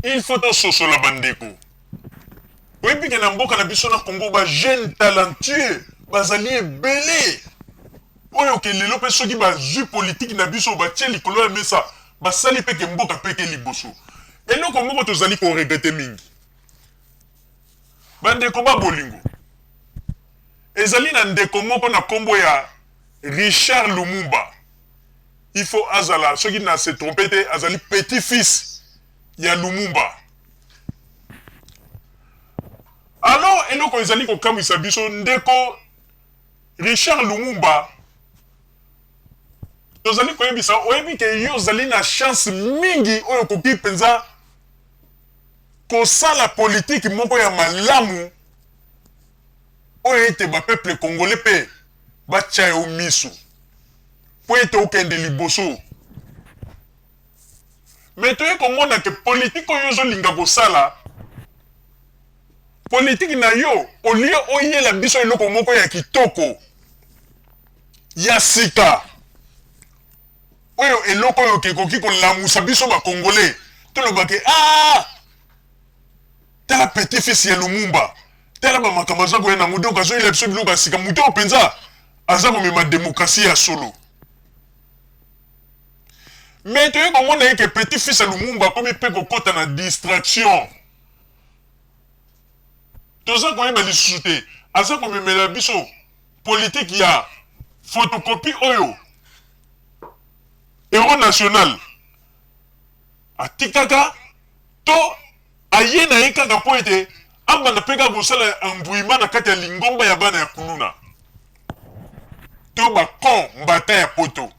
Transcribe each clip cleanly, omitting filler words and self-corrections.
il faut tososo la bandeko. Oui, puis que na mboka na biso na Congo ba jeune talentueux bazali ebele. Oyo ke lelo pe soki ba zu politique na biso ba tie likolo ya mesa basali pe ke mboka pe ke liboso. Eloko moko tozali ko regrette mingi. Bandeko ba bolingo. Ezali na ndeko moko na kombo ya Richard Lumumba. Il faut azala soki na se tromper te azali petit-fils ya Lumumba. Alors eloko ezali ko kamwisa biso ndeko Richard Lumumba. Tozali ko yebisa oyebi ke yo zali na chance mingi oyo koki penza kosala politique moko ya malamu oyo ete ba peuple congolais pe batia yo misu po ete okende liboso. Mais toye komona ke politique oyo ozolinga kosala politique na yo olie oyela biso eloko moko ya kitoko ya sika oyo eloko oyo kekoki kolamusa biso bakongolais tolobake tala petit-fils ya Lumumba tala bamakambo aza koya nango donc azoyela biso biloko ya sika moto mpenza aza komema démocratie ya solo. Mais toye komona ye ke petit-fils ya Lumumba akomi mpe kokɔta na distraction. Toza koyeba lisusu te aza komemela biso politique ya photocopie oyo héros national atikaka to aye na ye kaka po ete ambanda mpe kaka kosala embouillement na kati ya lingomba ya bana ya kuluna to bacon mbata ya poto.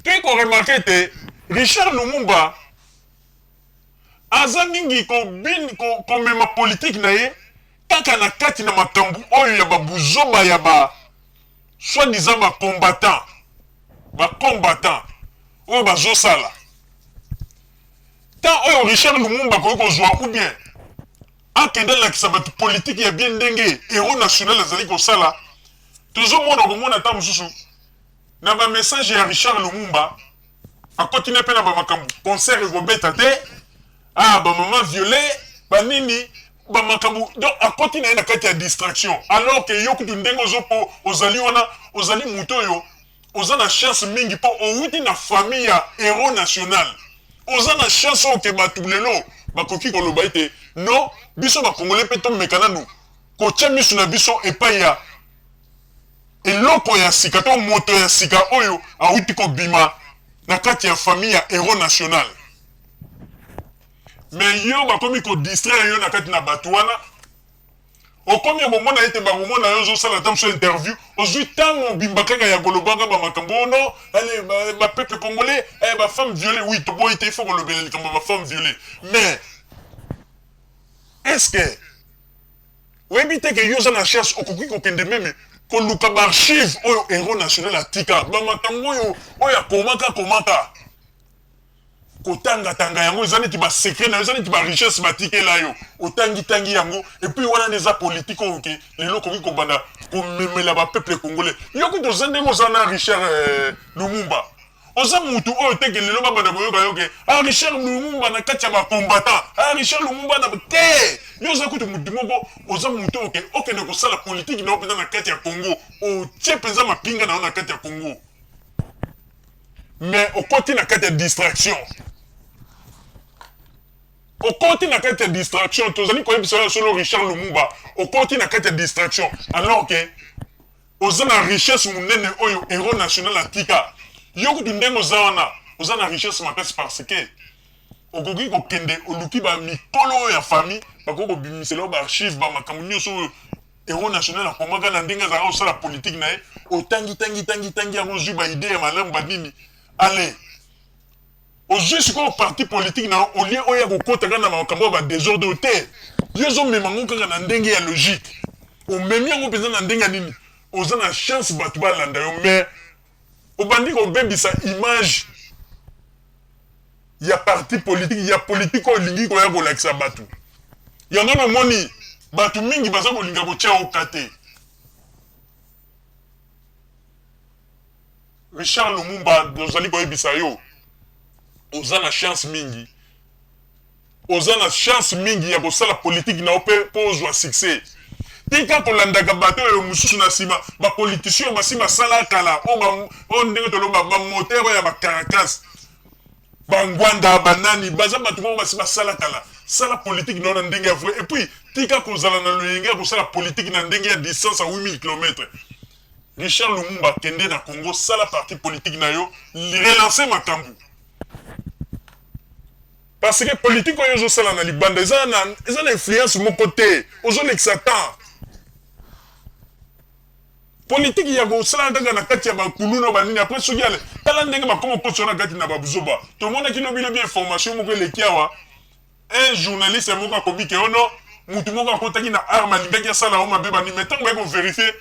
Toyi koremarke ete Richard Lumumba aza mingi komema politique na ye kaka na kati na makambo oyo ya babuzoba ya ba soi-disant bacombattant oyo bazosala tant oyo Richard Lumumba koki kozwa ou bien akende alakisa bato politique ya bien ndenge héros national azali kosala tozomona komona ta mosusu na bamessage ya Richard Lumumba akoti na mpe na bamakambo concert ekobeta te bamama violé banini bamakambo donc akoti na ye na kati ya distraction alors ke yo kutu ndenge ozopo ozali wana ozali moto oyo oza na chance mingi mpo outi na famille ya héros national oza na chance oyo ke bato lelo bakoki koloba ete non biso bakongole mpe tomeka nanu kotia miso na biso epai ya eloko ya sika to moto ya sika oyo awuti kobima na kati ya famille ya héros national. Mais yo bakomi kodistraire yo na kati na bato wana okomi bomona ete bakomona yo ozosala ta mosusu interview ozwi ntango bimba kaka ya kolobanga bamakambo ono bapeuple congolais bafemme violée oui toboyi te il faut kolobela likambo bafemme violée mais est-ce que oyebi te ke yo oza na cherche okoki kokende meme koluka baarchive oyo héros national atika bamakambo oyo akomaka kotanga yango eza neti basekret na yo eza neti barichesse batikela yo otangi yango epuis wana nde eza politike oyo ke lelo okoki kobanda komemela bapeuple congolais yo kuti oza ndenge oza na Richard Lumumba oza mutu oyo teke lelo babanda koyoka yo ke Richard Lumumba na kati ya bacombattant Richard Lumumba na te yo oza kutu mutu moko oza mutu oyo ke okende kosala politike na yo mpenza na kati ya Congo otie mpenza mapinga na yo na kati ya Congo mais okoti na kati ya distraction okoti na kati ya distraction tozali koyebisa solo Richard Lumumba okoti na kati ya distraction alors que oza na richesse munene oyo héros national atika yo kutu ndenge oza wana oza na richesse makasi parce que okoki kokende oluki bamikolo oyo ya famille bakoki kobimisela oyo baarchive bamakambo nyonso oyo héros national akomaka na ndenge azalaka kosala politique na ye otangi yango ozwi baide ya malamu banini ale ozwi sikoyo parti politique na olie oyo ya kokotaka na makambo ya badésordre te yo ozomema ngo kaka na ndenge ya logique omemi yango mpenza na ndenge ya nini oza na chance bato balanda yo mais obandi kobebisa image ya parti politique ya politique oyo olingi koya kolakisa bato yango namoni bato mingi baza kolinga kotia oka te. Richard Lumumba ozali koyebisa yo oza na chance mingi oza na chance mingi ya kosala politique na ope po ozwa succès tika kolandaka bato oyo mosusu na nsima bapoliticien basi basala kala oyo ndenge toloba bamoteur oyo ya bacaracas bangwanda banani baza bato moko basi basala kala sala politique na ndenge ya vrai et puis tika kozala na loyenge ya kosala politique na ndenge ya distance à 8000 km. Richard Lumumba kende na Congo sala parti politique na yo relancer makambu parce que politique oyo ozosala na libanda eza na influence moko te ozolekisa temps politique ya kosala kaka na kati ya bakulu na banini après soki ale tala ndenge bakoma kotso na kati na babuzoba tomonaki lobi information moko eleki awa un journaliste moko akomi ke ono mutu moko akotaki na arme alingaki asala o mabe bani mais ntango bayaki koverifie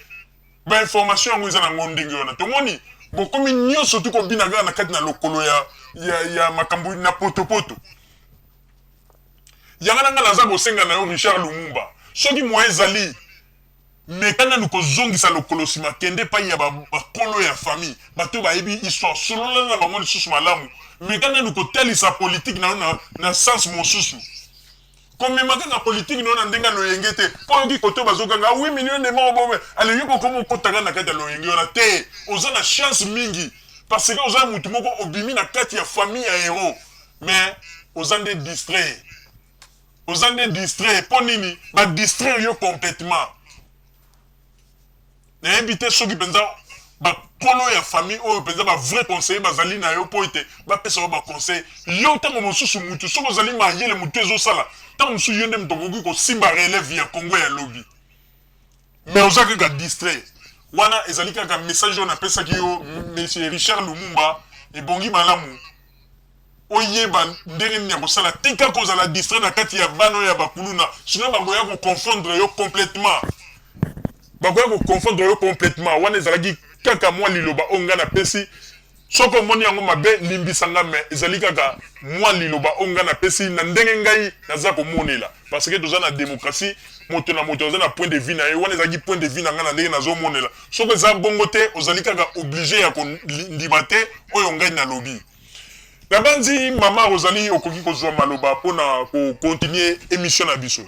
bainformation yango eza nango ndenge wana tomoni bokomi nyonso tu kobina kaka na kati na lokolo ya makambo na potopoto yanga nanga naza kosenga na yo Richard Lumumba soki moyen ezali mekana nukozongisa lokolo nsima kende pai ya bakolo ya famille bato bayebi histoire solola na bango lisusu malamu mekana nukotalisa politique na yo na sens mosusu komema kaka politique na yo na ndenge loyenge te mpo oyoki koto bazokanga 8 millions de morts bobe alingi bokoma okotaka na kati ya loyenge wana te oza na chance mingi parce que oza mutu moko obimi na kati ya famille ya héros mais oza nde distrait mpo nini badistraire yo complètement nayebi te soki mpenza bakolo ya famille oyo mpenza bavrai conseiller bazali na yo mpo ete bapesa yo baconseil yo ntango mosusu mutu soki ozali mayele mutu ezosala ntango mosusu yo nde moto okoki kosimba relève ya Congo ya lobi mais oza kaka distrait wana ezali kaka message oyo napesaki yo monsieur Richard Lumumba ebongi malamu oyeba ndenge nini ya kosala tika kozala distrait na kati ya bana oyo ya bakuluna sinon bakoya koconfondre yo complètement wana ezalaki kaka mwa liloba oyo nga napesi soki omoni yango mabe limbisanga me ezali kaka mwa liloba oyo nga napesi na ndenge ngai naza komonela parce que toza na démocratie moto na moto aza na point de vue na ye wana ezalaki point de vue na nga na ndenge nazomonela soki eza bongo te ozali kaka oblige ya kondima te oyo ngai nalobi na banzi mama ozali okoki kozwa maloba mpona kokontinue émission na biso